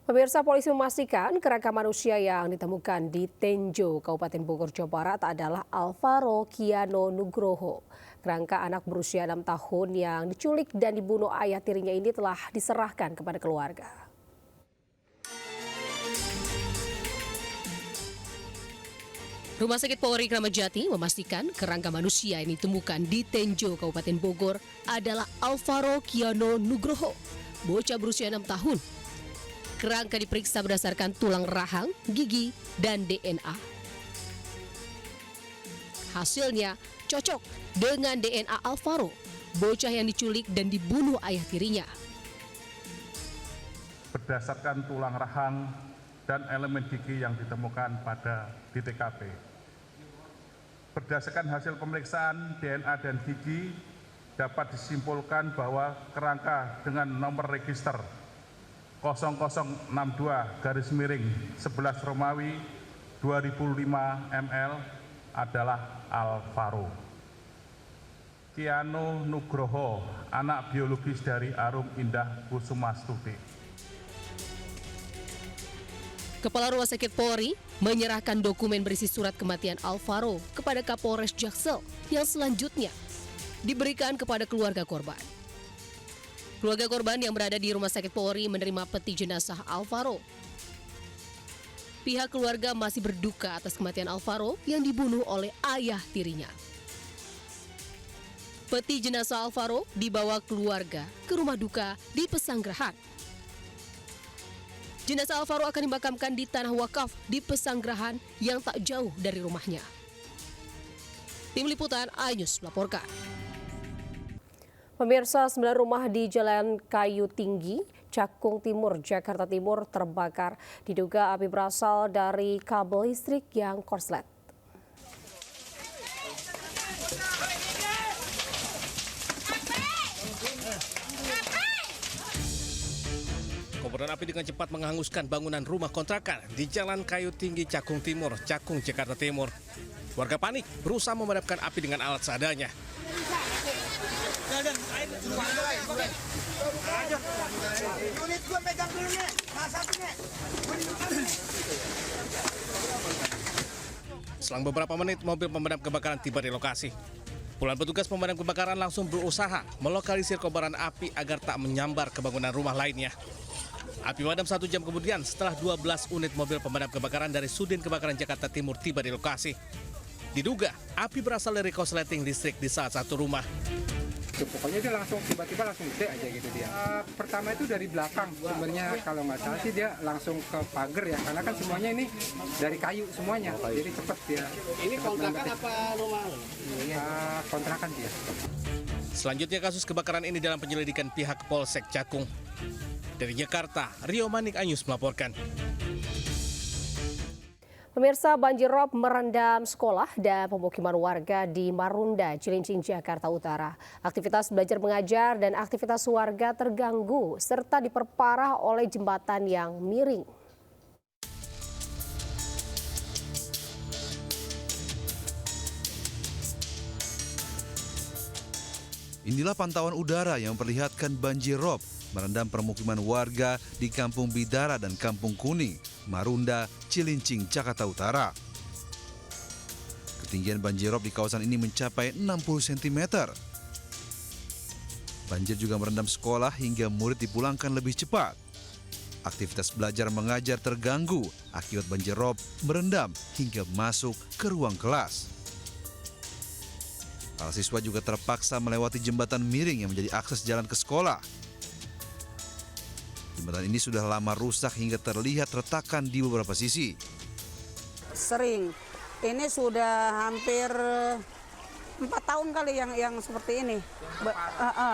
Pemirsa, polisi memastikan kerangka manusia yang ditemukan di Tenjo, Kabupaten Bogor, Jawa Barat adalah Alvaro Kiano Nugroho. Kerangka anak berusia 6 tahun yang diculik dan dibunuh ayah tirinya ini telah diserahkan kepada keluarga. Rumah Sakit Polri Kramat Jati memastikan kerangka manusia yang ditemukan di Tenjo, Kabupaten Bogor adalah Alvaro Kiano Nugroho, bocah berusia 6 tahun. Kerangka diperiksa berdasarkan tulang rahang, gigi, dan DNA. Hasilnya cocok dengan DNA Alvaro, bocah yang diculik dan dibunuh ayah tirinya. Berdasarkan tulang rahang dan elemen gigi yang ditemukan di TKP. Berdasarkan hasil pemeriksaan DNA dan gigi, dapat disimpulkan bahwa kerangka dengan nomor register 0062-11 Romawi 2005 ML adalah Alvaro Kiano Nugroho, anak biologis dari Arum Indah Kusumastuti. Kepala Rumah Sakit Polri menyerahkan dokumen berisi surat kematian Alvaro kepada Kapolres Jaksel yang selanjutnya diberikan kepada keluarga korban. Keluarga korban yang berada di Rumah Sakit Polri menerima peti jenazah Alvaro. Pihak keluarga masih berduka atas kematian Alvaro yang dibunuh oleh ayah tirinya. Peti jenazah Alvaro dibawa keluarga ke rumah duka di Pesanggerahan. Jenazah Alvaro akan dimakamkan di tanah wakaf di Pesanggerahan yang tak jauh dari rumahnya. Tim Liputan iNews melaporkan. Pemirsa, 9 rumah di Jalan Kayu Tinggi, Cakung Timur, Jakarta Timur terbakar. Diduga api berasal dari kabel listrik yang korslet. Kobaran api dengan cepat menghanguskan bangunan rumah kontrakan di Jalan Kayu Tinggi, Cakung Timur, Cakung, Jakarta Timur. Warga panik berusaha memadamkan api dengan alat seadanya. Selang beberapa menit, mobil pemadam kebakaran tiba di lokasi. Puluhan petugas pemadam kebakaran langsung berusaha melokalisir kobaran api agar tak menyambar ke bangunan rumah lainnya. Api padam 1 jam kemudian setelah 12 unit mobil pemadam kebakaran dari Sudin Kebakaran Jakarta Timur tiba di lokasi. Diduga api berasal dari korsleting listrik di salah satu rumah. Pokoknya dia langsung tiba-tiba langsung gede aja gitu dia. Pertama itu dari belakang, sebenarnya kalau nggak salah sih dia langsung ke pagar ya, karena kan semuanya ini dari kayu semuanya, jadi cepet dia. Ini kontrakan apa rumah? Kontrakan dia. Selanjutnya kasus kebakaran ini dalam penyelidikan pihak Polsek Cakung. Dari Jakarta, Rio Manik iNews melaporkan. Pemirsa, banjir rob merendam sekolah dan pemukiman warga di Marunda, Cilincing, Jakarta Utara. Aktivitas belajar mengajar dan aktivitas warga terganggu serta diperparah oleh jembatan yang miring. Inilah pantauan udara yang memperlihatkan banjir rob merendam permukiman warga di Kampung Bidara dan Kampung Kuning, Marunda, Cilincing, Jakarta Utara. Ketinggian banjir rob di kawasan ini mencapai 60 cm. Banjir juga merendam sekolah hingga murid dipulangkan lebih cepat. Aktivitas belajar mengajar terganggu akibat banjir rob merendam hingga masuk ke ruang kelas. Para siswa juga terpaksa melewati jembatan miring yang menjadi akses jalan ke sekolah. Jembatan ini sudah lama rusak hingga terlihat retakan di beberapa sisi. Sering, ini sudah hampir 4 tahun kali yang seperti ini.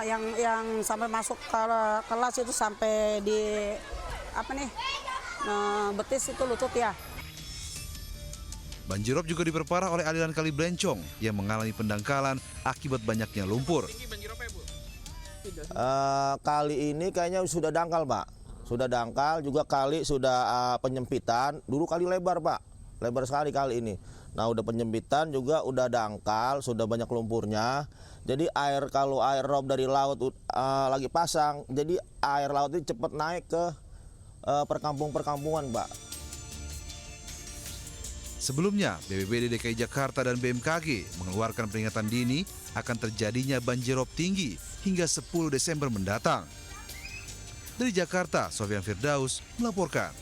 Yang sampai masuk ke kelas itu sampai di betis itu lutut ya. Banjirop juga diperparah oleh aliran Kali Blencong yang mengalami pendangkalan akibat banyaknya lumpur. Kali ini kayaknya sudah dangkal, Pak. Sudah dangkal, juga kali sudah penyempitan. Dulu kali lebar, Pak. Lebar sekali kali ini. Nah, udah penyempitan juga udah dangkal, sudah banyak lumpurnya. Jadi kalau air rob dari laut lagi pasang, jadi air laut itu cepat naik ke perkampungan, Pak. Sebelumnya, BPBD DKI Jakarta dan BMKG mengeluarkan peringatan dini akan terjadinya banjirop tinggi hingga 10 Desember mendatang. Dari Jakarta, Sofyan Firdaus melaporkan.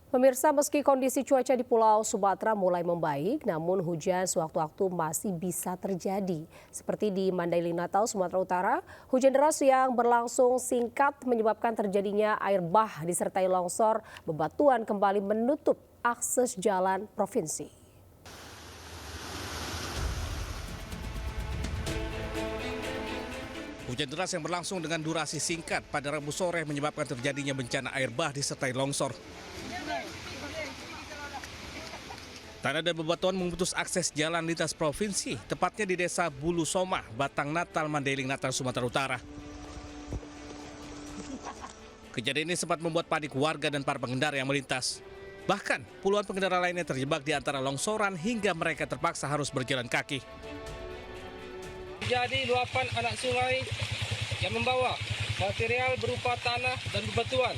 Pemirsa, meski kondisi cuaca di Pulau Sumatera mulai membaik, namun hujan sewaktu-waktu masih bisa terjadi. Seperti di Mandailing Natal, Sumatera Utara, hujan deras yang berlangsung singkat menyebabkan terjadinya air bah disertai longsor bebatuan kembali menutup akses jalan provinsi. Hujan deras yang berlangsung dengan durasi singkat pada Rabu sore menyebabkan terjadinya bencana air bah disertai longsor. Tanah dan bebatuan memutus akses jalan lintas provinsi, tepatnya di Desa Bulu Somah, Batang Natal, Mandailing Natal, Sumatera Utara. Kejadian ini sempat membuat panik warga dan para pengendara yang melintas. Bahkan, puluhan pengendara lainnya terjebak di antara longsoran hingga mereka terpaksa harus berjalan kaki. Jadi luapan anak sungai yang membawa material berupa tanah dan bebatuan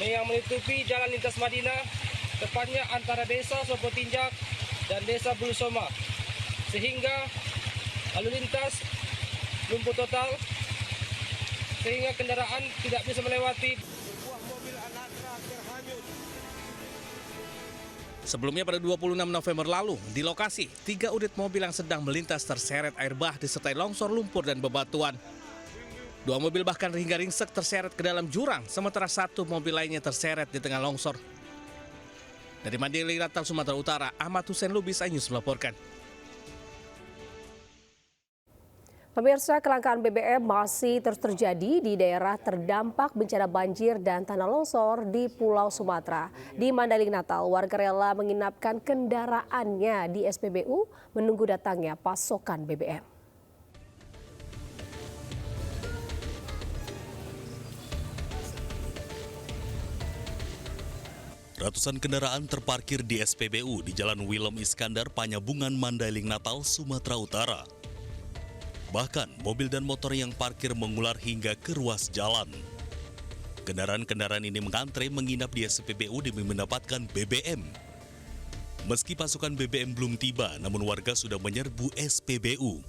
yang menutupi jalan lintas Madinah, tepatnya antara Desa Sopotinjak dan Desa Bulu Somah, sehingga lalu lintas lumpuh total, sehingga kendaraan tidak bisa melewati. Sebelumnya pada 26 November lalu, di lokasi, 3 unit mobil yang sedang melintas terseret air bah disertai longsor lumpur dan bebatuan. 2 mobil bahkan hingga ringsek terseret ke dalam jurang, sementara 1 mobil lainnya terseret di tengah longsor. Dari Mandailing Natal, Sumatera Utara, Ahmad Hussein Lubis, iNews melaporkan. Pemirsa, kelangkaan BBM masih terus terjadi di daerah terdampak bencana banjir dan tanah longsor di Pulau Sumatera. Di Mandailing Natal, warga rela menginapkan kendaraannya di SPBU menunggu datangnya pasokan BBM. Ratusan kendaraan terparkir di SPBU di Jalan Willem Iskandar, Panyabungan, Mandailing Natal, Sumatera Utara. Bahkan, mobil dan motor yang parkir mengular hingga ke ruas jalan. Kendaraan-kendaraan ini mengantre menginap di SPBU demi mendapatkan BBM. Meski pasokan BBM belum tiba, namun warga sudah menyerbu SPBU.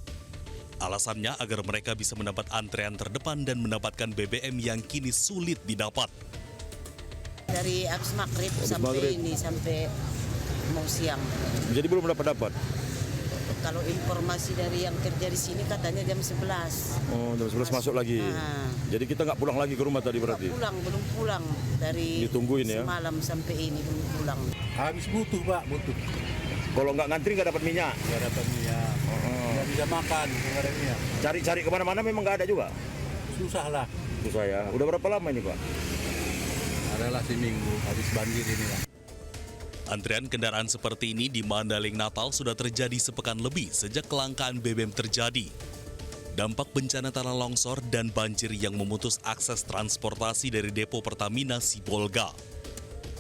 Alasannya agar mereka bisa mendapat antrean terdepan dan mendapatkan BBM yang kini sulit didapat. Dari habis maghrib sampai ini sampai mau siang. Jadi belum dapat. Kalau informasi dari yang kerja di sini katanya jam 11. Oh, jam 11 masuk lagi. Nah. Jadi kita nggak pulang lagi ke rumah tadi berarti? Belum pulang dari ditungguin ya? Semalam sampai ini belum pulang. Habis butuh Pak, butuh. Kalau nggak ngantri nggak dapat minyak? Nggak dapat minyak. Nggak bisa makan, nggak ada minyak. Cari-cari kemana-mana memang nggak ada juga? Susah lah. Susah ya. Udah berapa lama ini Pak? Adalah seminggu habis banjir ini lah. Antrian kendaraan seperti ini di Mandailing Natal sudah terjadi sepekan lebih sejak kelangkaan BBM terjadi. Dampak bencana tanah longsor dan banjir yang memutus akses transportasi dari depo Pertamina Sibolga.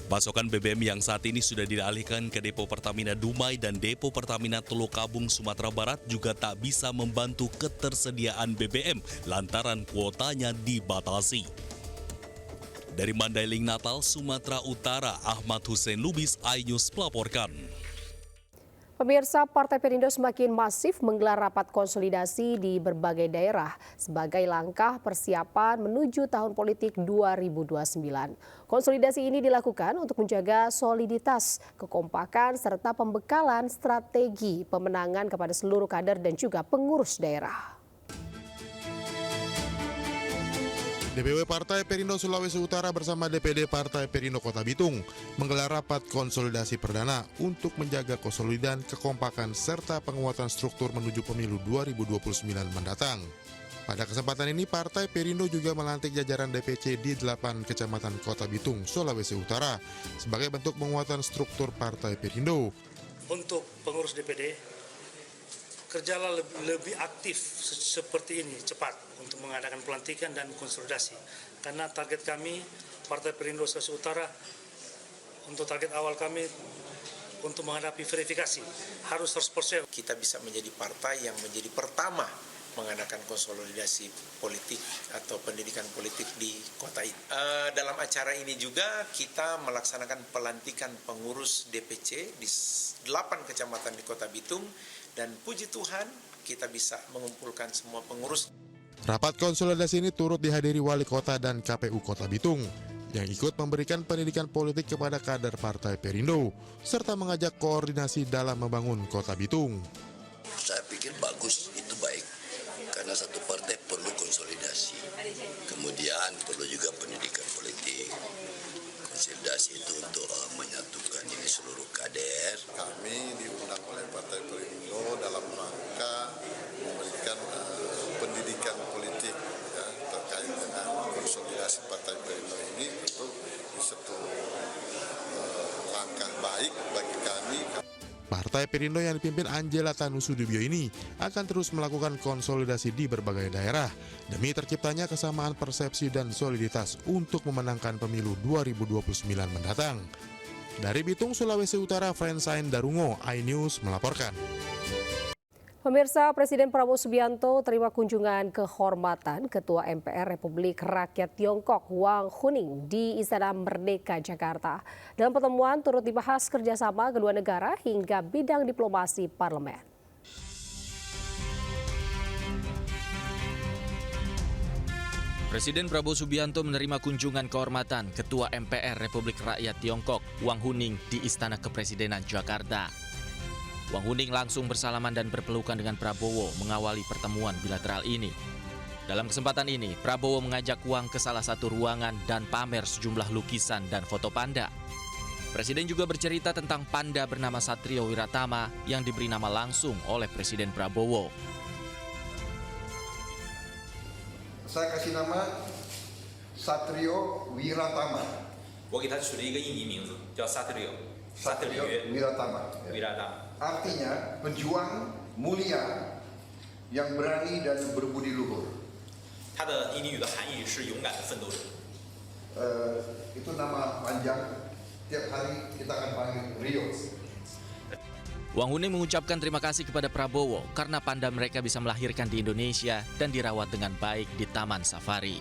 Pasokan BBM yang saat ini sudah dialihkan ke depo Pertamina Dumai dan depo Pertamina Tulukabung, Sumatera Barat juga tak bisa membantu ketersediaan BBM lantaran kuotanya dibatasi. Dari Mandailing Natal, Sumatera Utara, Ahmad Hussein Lubis, iNews melaporkan. Pemirsa, Partai Perindo semakin masif menggelar rapat konsolidasi di berbagai daerah sebagai langkah persiapan menuju tahun politik 2029. Konsolidasi ini dilakukan untuk menjaga soliditas, kekompakan, serta pembekalan strategi pemenangan kepada seluruh kader dan juga pengurus daerah. DPW Partai Perindo Sulawesi Utara bersama DPD Partai Perindo Kota Bitung menggelar rapat konsolidasi perdana untuk menjaga konsolidan, kekompakan, serta penguatan struktur menuju pemilu 2029 mendatang. Pada kesempatan ini, Partai Perindo juga melantik jajaran DPC di 8 kecamatan Kota Bitung, Sulawesi Utara sebagai bentuk penguatan struktur Partai Perindo. Untuk pengurus DPD, kerjalah lebih aktif seperti ini, cepat untuk mengadakan pelantikan dan konsolidasi. Karena target kami, Partai Perindo Sulawesi Utara, untuk target awal kami untuk menghadapi verifikasi, harus 100%. Kita bisa menjadi partai yang menjadi pertama mengadakan konsolidasi politik atau pendidikan politik di kota ini. Dalam acara ini juga kita melaksanakan pelantikan pengurus DPC di 8 kecamatan di Kota Bitung dan puji Tuhan kita bisa mengumpulkan semua pengurus. Rapat konsolidasi ini turut dihadiri Wali Kota dan KPU Kota Bitung yang ikut memberikan pendidikan politik kepada kader Partai Perindo serta mengajak koordinasi dalam membangun Kota Bitung. Saya pikir bagus, itu baik. Karena satu partai perlu konsolidasi. Kemudian perlu juga pendidikan politik. Konsolidasi itu untuk menyatukan ini seluruh kader. Kami diundang oleh Partai Perindo dalam rangka memberikan pendidikan politik ya, terkait dengan konsolidasi Partai Perindo ini. Itu satu langkah baik bagi kami. Partai Perindo yang dipimpin Angela Tanusudibio ini akan terus melakukan konsolidasi di berbagai daerah demi terciptanya kesamaan persepsi dan soliditas untuk memenangkan pemilu 2029 mendatang. Dari Bitung, Sulawesi Utara, Francine Darungo, iNews melaporkan. Pemirsa, Presiden Prabowo Subianto terima kunjungan kehormatan Ketua MPR Republik Rakyat Tiongkok Wang Huning di Istana Merdeka, Jakarta. Dalam pertemuan turut dibahas kerjasama kedua negara hingga bidang diplomasi parlemen. Presiden Prabowo Subianto menerima kunjungan kehormatan Ketua MPR Republik Rakyat Tiongkok Wang Huning di Istana Kepresidenan Jakarta. Wang Huning langsung bersalaman dan berpelukan dengan Prabowo mengawali pertemuan bilateral ini. Dalam kesempatan ini, Prabowo mengajak Wang ke salah satu ruangan dan pamer sejumlah lukisan dan foto panda. Presiden juga bercerita tentang panda bernama Satrio Wiratama yang diberi nama langsung oleh Presiden Prabowo. Saya kasih nama Satrio Wiratama. 我给他取了一个印尼名字，叫 Satrio Wiratama. Artinya pejuang mulia yang berani dan berbudi luhur. 它的印尼语的含义是勇敢的奋斗者。Itu nama panjang. Tiap hari kita akan panggil Rio. Wang Huning mengucapkan terima kasih kepada Prabowo karena panda mereka bisa melahirkan di Indonesia dan dirawat dengan baik di Taman Safari.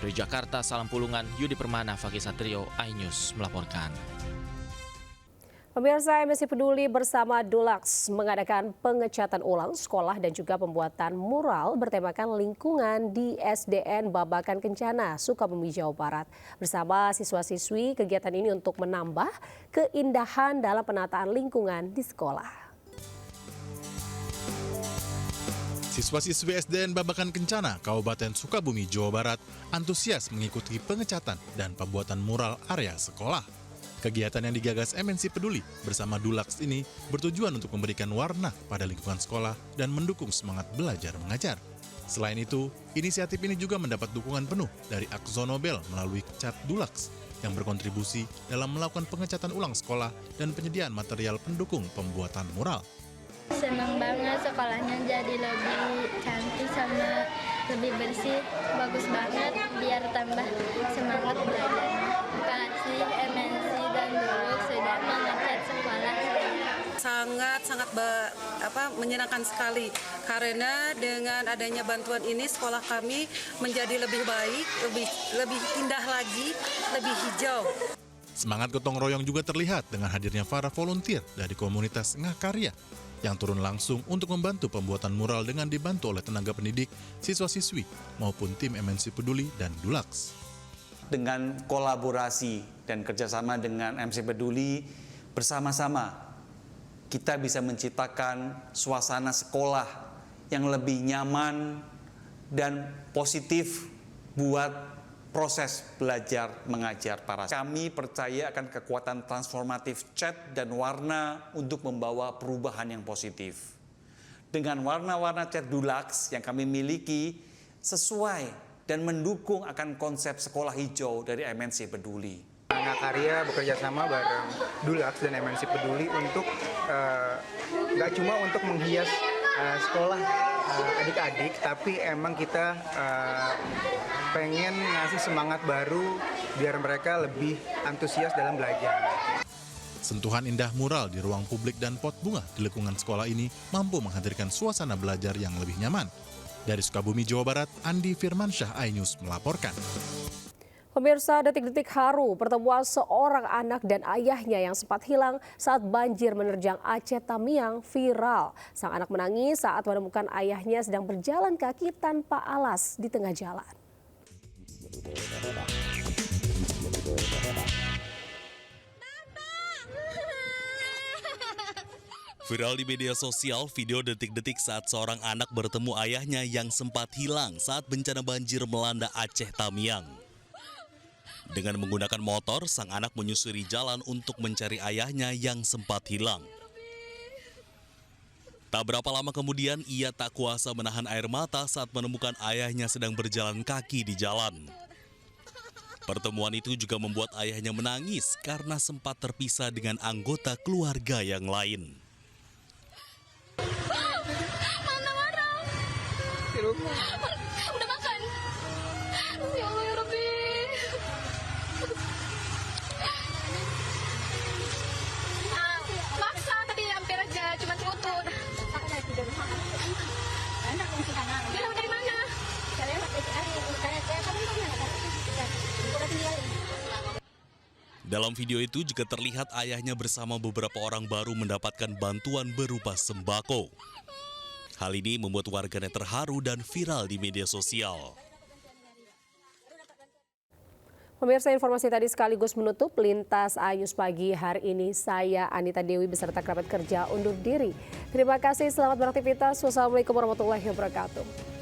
Dari Jakarta, Salam Pulungan, Yudi Permana, Fakih Satrio, iNews melaporkan. Pemirsa, MNC Peduli bersama Dulux mengadakan pengecatan ulang sekolah dan juga pembuatan mural bertemakan lingkungan di SDN Babakan Kencana, Sukabumi, Jawa Barat. Bersama siswa-siswi, kegiatan ini untuk menambah keindahan dalam penataan lingkungan di sekolah. Siswa-siswi SDN Babakan Kencana, Kabupaten Sukabumi, Jawa Barat, antusias mengikuti pengecatan dan pembuatan mural area sekolah. Kegiatan yang digagas MNC Peduli bersama Dulux ini bertujuan untuk memberikan warna pada lingkungan sekolah dan mendukung semangat belajar mengajar. Selain itu, inisiatif ini juga mendapat dukungan penuh dari AkzoNobel melalui Cat Dulux yang berkontribusi dalam melakukan pengecatan ulang sekolah dan penyediaan material pendukung pembuatan mural. Senang banget sekolahnya jadi lebih cantik sama lebih bersih, bagus banget biar tambah semangat belajarnya. Terima kasih MNC dan Dulux sudah mengecat sekolah. Sangat menyenangkan sekali karena dengan adanya bantuan ini sekolah kami menjadi lebih baik, lebih indah lagi, lebih hijau. Semangat gotong royong juga terlihat dengan hadirnya para volunteer dari komunitas Ngakarya yang turun langsung untuk membantu pembuatan mural dengan dibantu oleh tenaga pendidik, siswa-siswi maupun tim MNC Peduli dan Dulux. Dengan kolaborasi dan kerjasama dengan MC Peduli, bersama-sama kita bisa menciptakan suasana sekolah yang lebih nyaman dan positif buat proses belajar mengajar para. Kami percaya akan kekuatan transformatif cat dan warna untuk membawa perubahan yang positif. Dengan warna-warna cat Dulux yang kami miliki sesuai dan mendukung akan konsep sekolah hijau dari MNC Peduli. Ngakarya bekerja sama bareng Dulux dan MNC Peduli untuk nggak cuma untuk menghias sekolah adik-adik, tapi emang kita pengen ngasih semangat baru biar mereka lebih antusias dalam belajar. Sentuhan indah mural di ruang publik dan pot bunga di lingkungan sekolah ini mampu menghadirkan suasana belajar yang lebih nyaman. Dari Sukabumi, Jawa Barat, Andi Firmansyah, iNews melaporkan. Pemirsa, detik-detik haru pertemuan seorang anak dan ayahnya yang sempat hilang saat banjir menerjang Aceh Tamiang viral. Sang anak menangis saat menemukan ayahnya sedang berjalan kaki tanpa alas di tengah jalan. Viral di media sosial video detik-detik saat seorang anak bertemu ayahnya yang sempat hilang saat bencana banjir melanda Aceh Tamiang. Dengan menggunakan motor, sang anak menyusuri jalan untuk mencari ayahnya yang sempat hilang. Tak berapa lama kemudian, ia tak kuasa menahan air mata saat menemukan ayahnya sedang berjalan kaki di jalan. Pertemuan itu juga membuat ayahnya menangis karena sempat terpisah dengan anggota keluarga yang lain. Udah makan. Ya Allah ya Rabbi. Maksa tadi hampir aja cuma terutut. Bilang dari mana? Dalam video itu juga terlihat ayahnya bersama beberapa orang baru mendapatkan bantuan berupa sembako. Hal ini membuat warganet terharu dan viral di media sosial. Pemirsa, informasi tadi sekaligus menutup Lintas iNews pagi hari ini. Saya Anita Dewi beserta kerabat kerja undur diri. Terima kasih, selamat beraktivitas. Wassalamualaikum warahmatullahi wabarakatuh.